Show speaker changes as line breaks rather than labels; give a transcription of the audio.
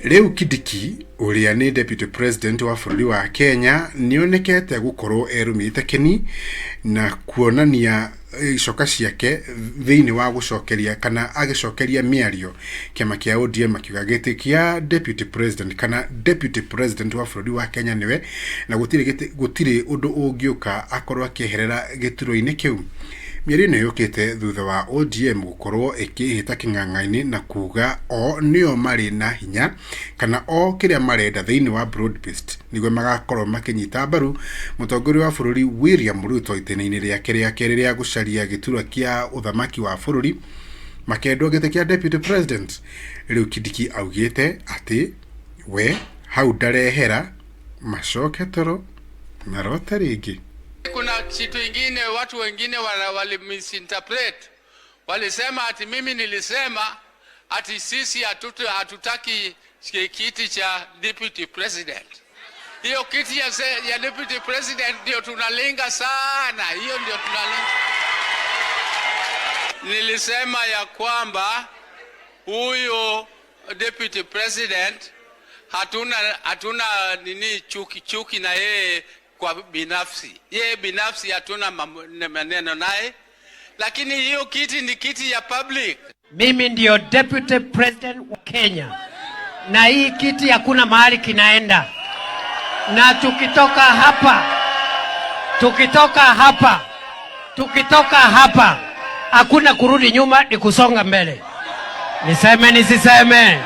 Leo Kidiki uria ni deputy president wa bururi wa Kenya nionekete gukorwo erumite keni na kuonania icoka ciake thiini wa gucokeria kana agicokeria miario kiama kia ODM akiuga giti kia deputy president kana deputy president wa bururi wa Kenya niwe na gutiri undu ungiuka akorwo akieherera gituro-ini kiu. Miario no yokete thutha wa ODM gukorwo ikihita king'ang'aini na kuga o nio mari na hinya kana o kiria marenda thiini wa broad-based niguo magakorwo makinyita mbaru mutongoria wa bururi William Ruto itena-ini riake ria keri ria gucaria giturwa kia uthamaki wa bururi makendwo gite kia deputy president. Riu Kidiki augite ati we hau ndarehera macoke toro marota ringi.
Kuna kitu ingine watu wengine wali misinterpret. Walisema ati mimi nilisema ati sisi hatutaki kiti cha deputy president. Hiyo kiti ya deputy president ndio tunalenga sana. Hiyo ndio tunalenga. Nilisema ya kwamba huyo deputy president hatuna nini chuki na yeye kwa binafsi. Yeye binafsi hatuna maneno naye, lakini hiyo kiti ni kiti ya public.
Mimi ndio deputy president wa Kenya na hii kiti hakuna mahali kinaenda, na tukitoka hapa hakuna kurudi nyuma, ni kusonga mbele. Niseme nisiseme?